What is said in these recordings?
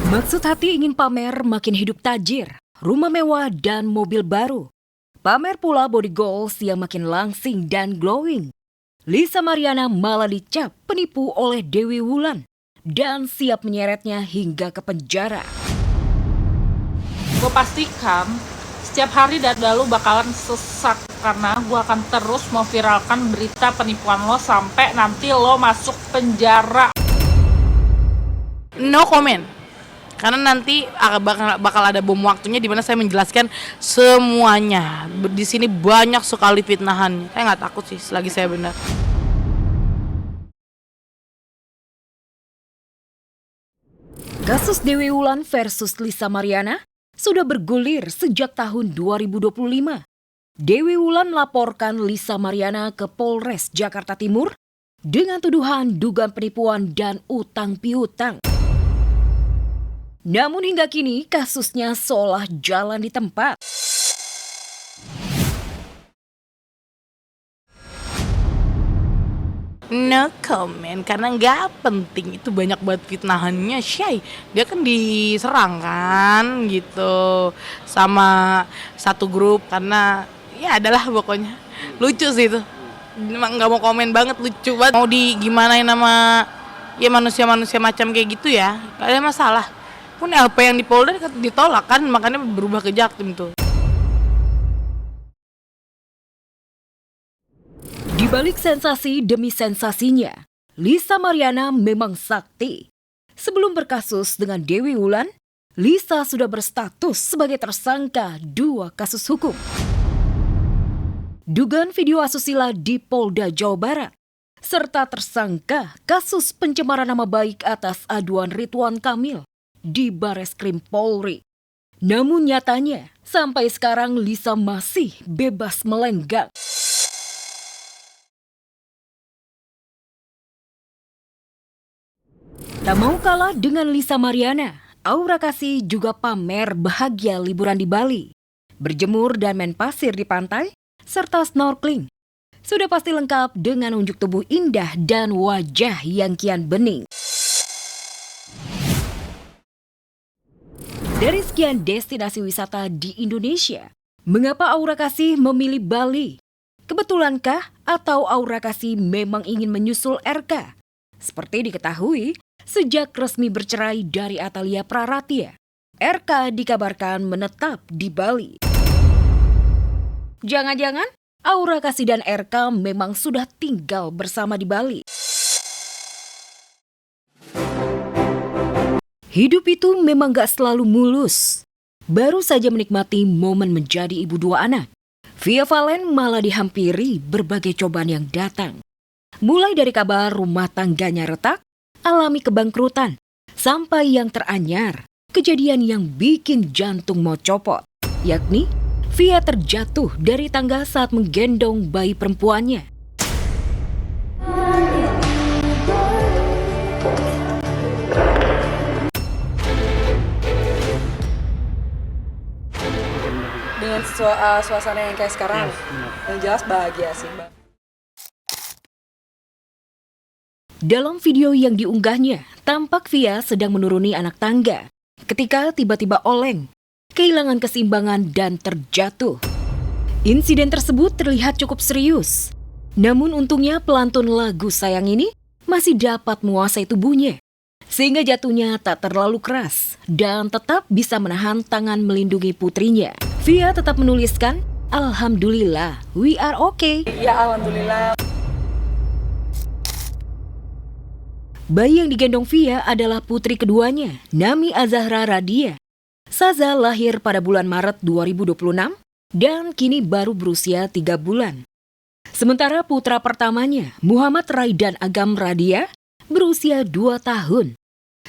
Maksud hati ingin pamer makin hidup tajir, rumah mewah dan mobil baru. Pamer pula body goals yang makin langsing dan glowing. Lisa Mariana malah dicap penipu oleh Dewi Wulan dan siap menyeretnya hingga ke penjara. Gue pastikan setiap hari dada lu bakalan sesak karena gue akan terus memviralkan berita penipuan lo sampai nanti lo masuk penjara. No comment. Karena nanti bakal ada bom waktunya di mana saya menjelaskan semuanya. Di sini banyak sekali fitnahan. Saya nggak takut sih selagi saya benar. Kasus Dewi Wulan versus Lisa Mariana sudah bergulir sejak tahun 2025. Dewi Wulan melaporkan Lisa Mariana ke Polres Jakarta Timur dengan tuduhan dugaan penipuan dan utang piutang. Namun hingga kini kasusnya seolah jalan di tempat. No comment, karena nggak penting. Itu banyak banget fitnahannya, Syai. Dia kan diserang kan gitu sama satu grup karena ya adalah pokoknya lucu sih itu. Emang nggak mau komen banget, lucu banget. Mau di gimanain sama ya manusia-manusia macam kayak gitu ya, gak ada masalah. Pun LP yang di Polda ditolak kan, makanya berubah ke Jaktim tuh. Di balik sensasi demi sensasinya, Lisa Mariana memang sakti. Sebelum berkasus dengan Dewi Wulan, Lisa sudah berstatus sebagai tersangka 2 kasus hukum. Dugaan video asusila di Polda Jawa Barat, serta tersangka kasus pencemaran nama baik atas aduan Ridwan Kamil di Bareskrim Polri. Namun nyatanya, sampai sekarang Lisa masih bebas melenggang. Tak mau kalah dengan Lisa Mariana, Aura Kasih juga pamer bahagia liburan di Bali. Berjemur dan main pasir di pantai, serta snorkeling. Sudah pasti lengkap dengan unjuk tubuh indah dan wajah yang kian bening. Dari sekian destinasi wisata di Indonesia, mengapa Aura Kasih memilih Bali? Kebetulankah atau Aura Kasih memang ingin menyusul RK? Seperti diketahui, sejak resmi bercerai dari Atalia Praratia, RK dikabarkan menetap di Bali. Jangan-jangan Aura Kasih dan RK memang sudah tinggal bersama di Bali. Hidup itu memang gak selalu mulus. Baru saja menikmati momen menjadi ibu 2 anak, Via Valen malah dihampiri berbagai cobaan yang datang. Mulai dari kabar rumah tangganya retak, alami kebangkrutan, sampai yang teranyar, kejadian yang bikin jantung mau copot, yakni Via terjatuh dari tangga saat menggendong bayi perempuannya. Dengan suasana yang kayak sekarang, yang jelas bahagia sih, Mbak. Dalam video yang diunggahnya, tampak Via sedang menuruni anak tangga ketika tiba-tiba oleng, kehilangan keseimbangan dan terjatuh. Insiden tersebut terlihat cukup serius. Namun untungnya pelantun lagu Sayang ini masih dapat menguasai tubuhnya, sehingga jatuhnya tak terlalu keras dan tetap bisa menahan tangan melindungi putrinya. Via tetap menuliskan, "Alhamdulillah, we are okay." Ya, alhamdulillah. Bayi yang digendong Via adalah putri keduanya, Nami Azahra Radia. Saza lahir pada bulan Maret 2026 dan kini baru berusia 3 bulan. Sementara putra pertamanya, Muhammad Raidan Agam Radia, berusia 2 tahun.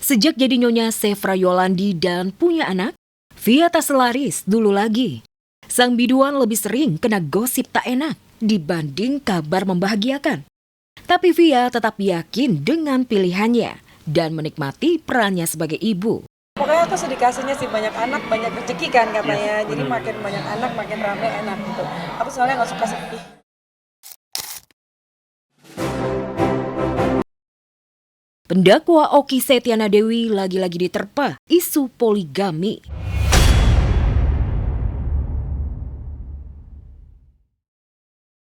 Sejak jadi nyonya Sefra Yolandi dan punya anak, Via tak selaris dulu lagi. Sang biduan lebih sering kena gosip tak enak dibanding kabar membahagiakan. Tapi Via tetap yakin dengan pilihannya dan menikmati perannya sebagai ibu. Pokoknya tuh dikasihnya sih banyak anak, banyak rezeki kan katanya. Jadi makin banyak anak, makin rame enak gitu. Aku soalnya nggak suka sepi. Pendakwa Okky Setiana Dewi lagi-lagi diterpa isu poligami.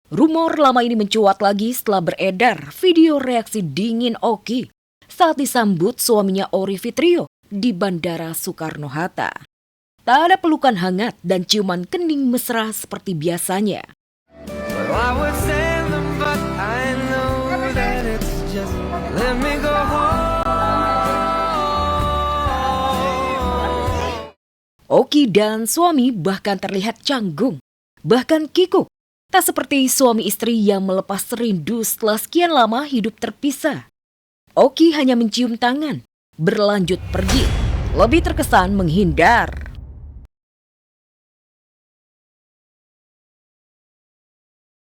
Rumor lama ini mencuat lagi setelah beredar video reaksi dingin Okky saat disambut suaminya Ory Fitrio di Bandara Soekarno-Hatta. Tak ada pelukan hangat dan ciuman kening mesra seperti biasanya. Well, I would send them, but I know that it's just let me go home. Okky dan suami bahkan terlihat canggung, bahkan kikuk. Tak seperti suami istri yang melepas rindu setelah sekian lama hidup terpisah. Okky hanya mencium tangan, berlanjut pergi, lebih terkesan menghindar.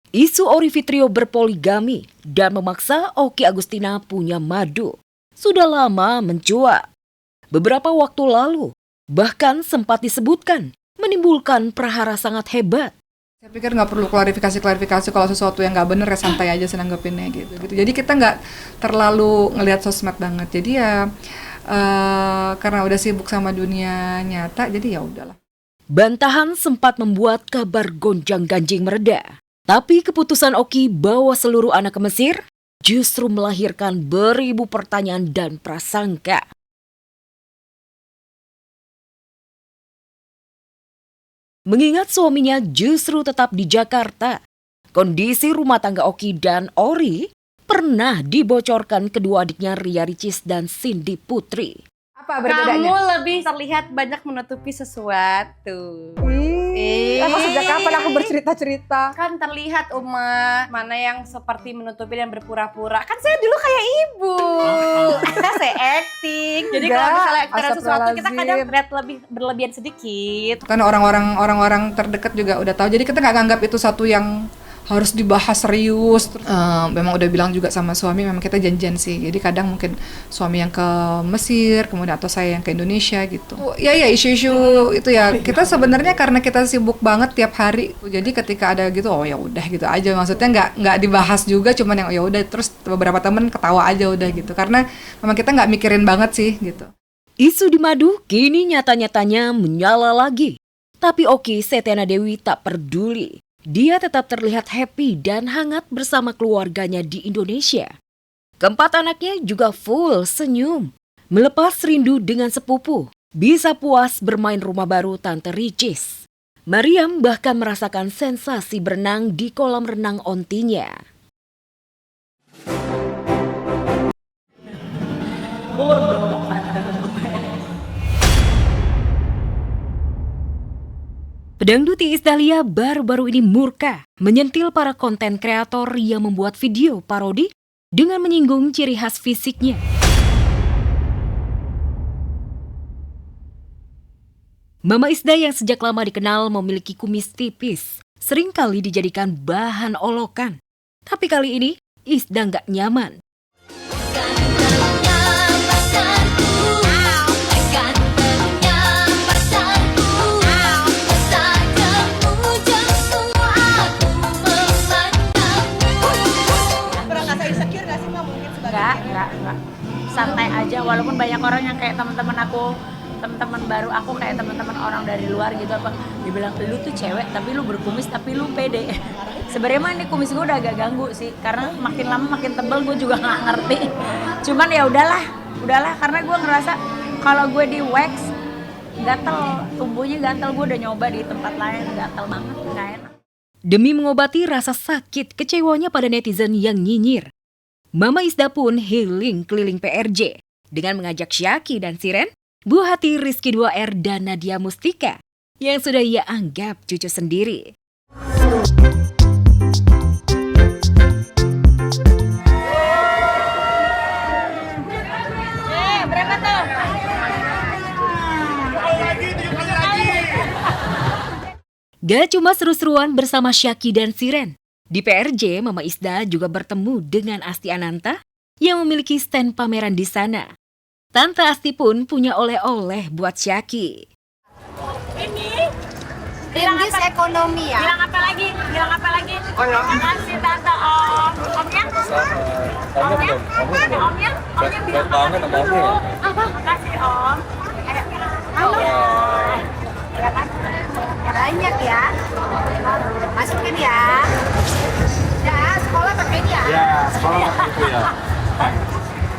Isu Ory Fitrio berpoligami dan memaksa Okky Agustina punya madu sudah lama mencuat. Beberapa waktu lalu, bahkan sempat disebutkan menimbulkan prahara sangat hebat. Saya pikir nggak perlu klarifikasi kalau sesuatu yang nggak bener ya santai aja nanggepinnya gitu. Jadi kita nggak terlalu ngelihat sosmed banget. Jadi ya karena udah sibuk sama dunia nyata, jadi ya udahlah. Bantahan sempat membuat kabar gonjang-ganjing mereda. Tapi keputusan Okky bawa seluruh anak ke Mesir justru melahirkan beribu pertanyaan dan prasangka. Mengingat suaminya justru tetap di Jakarta, kondisi rumah tangga Okky dan Ory pernah dibocorkan kedua adiknya Ria Ricis dan Cindy Putri. Apa perbedaannya? Kamu lebih terlihat banyak menutupi sesuatu. Sejak kapan aku bercerita-cerita? Kan terlihat mana yang seperti menutupi dan berpura-pura. Kan saya dulu kayak ibu. Saya acting. Jadi kalau misalnya aktor sesuatu kita kadang terlihat lebih berlebihan sedikit. Karena orang-orang terdekat juga udah tahu. Jadi kita nggak nganggap itu satu yang harus dibahas serius. Memang udah bilang juga sama suami, memang kita janjian sih. Jadi kadang mungkin suami yang ke Mesir, kemudian atau saya yang ke Indonesia gitu. Ya isu-isu itu ya. Kita sebenarnya karena kita sibuk banget tiap hari. Jadi ketika ada gitu, oh ya udah gitu aja. Maksudnya nggak dibahas juga, cuman yang ya udah. Terus beberapa temen ketawa aja udah gitu. Karena memang kita nggak mikirin banget sih gitu. Isu di madu kini nyata-nyatanya menyala lagi. Tapi Okky Setiana Dewi tak peduli. Dia tetap terlihat happy dan hangat bersama keluarganya di Indonesia. Keempat anaknya juga full senyum. Melepas rindu dengan sepupu, bisa puas bermain rumah baru Tante Ricis. Mariam bahkan merasakan sensasi berenang di kolam renang ontinya. Pedangdut Iis Dahlia baru-baru ini murka menyentil para konten kreator yang membuat video parodi dengan menyinggung ciri khas fisiknya. Mama Isda yang sejak lama dikenal memiliki kumis tipis, seringkali dijadikan bahan olokan. Tapi kali ini Isda nggak nyaman. Enggak. Santai aja, walaupun banyak orang yang kayak teman-teman baru aku kayak teman-teman orang dari luar gitu apa dibilang lu tuh cewek tapi lu berkumis tapi lu pede. Sebenarnya mah ini kumis gue udah agak ganggu sih karena makin lama makin tebel, gue juga nggak ngerti. Cuman ya udahlah karena gue ngerasa kalau gue di wax gatel, tumbuhnya gatel. Gue udah nyoba di tempat lain gatel banget, nggak enak. Demi mengobati rasa sakit kecewanya pada netizen yang nyinyir, Mama Isda pun healing keliling PRJ dengan mengajak Syaki dan Siren, buah hati Rizky 2R dan Nadia Mustika yang sudah ia anggap cucu sendiri. Berapa tuh? Gak cuma seru-seruan bersama Syaki dan Siren. Di PRJ, Mama Isda juga bertemu dengan Asti Ananta yang memiliki stand pameran di sana. Tante Asti pun punya oleh-oleh buat Syaki. Ini Ringgis ekonomi ya. Bilang apa lagi? Bilang apa lagi? Makasih tante Om. Omnya? Omnya? Omnya? Omnya bilang makasih dulu. Apa? Makasih Om. Halo. Banyak ya. Masukin ya. Ya, sekolah pakai ini ya. Ya, sekolah pakai itu ya.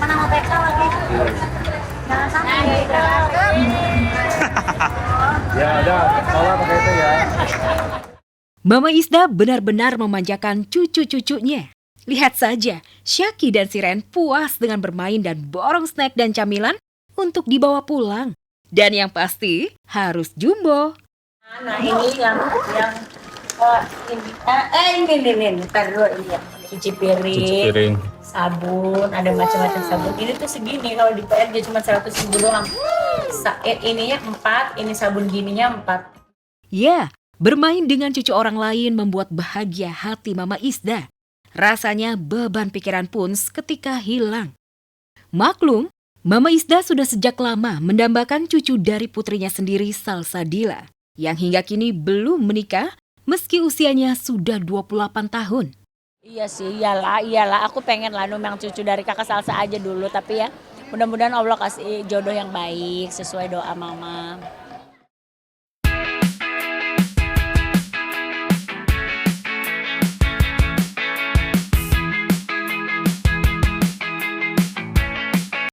Mana mau PK lagi? Jangan sampai Ya, udah, sekolah pakai itu ya. Mama Isda benar-benar memanjakan cucu-cucunya. Lihat saja, Syaki dan Siren puas dengan bermain dan borong snack dan camilan untuk dibawa pulang. Dan yang pasti harus jumbo. Nah ini yang ini ntar dulu ini ya. Cuci piring, sabun, ada macam-macam sabun. Ini tuh segini kalau di PRJ cuma 100.000 doang. Ininya 4, ini sabun gininya 4. Ya, bermain dengan cucu orang lain membuat bahagia hati Mama Isda. Rasanya beban pikiran pun seketika hilang. Maklum, Mama Isda sudah sejak lama mendambakan cucu dari putrinya sendiri, Salsabila, yang hingga kini belum menikah meski usianya sudah 28 tahun. Iya sih, iyalah. Aku pengen lah numang cucu dari kakak Salsa aja dulu. Tapi ya mudah-mudahan Allah kasih jodoh yang baik sesuai doa mama.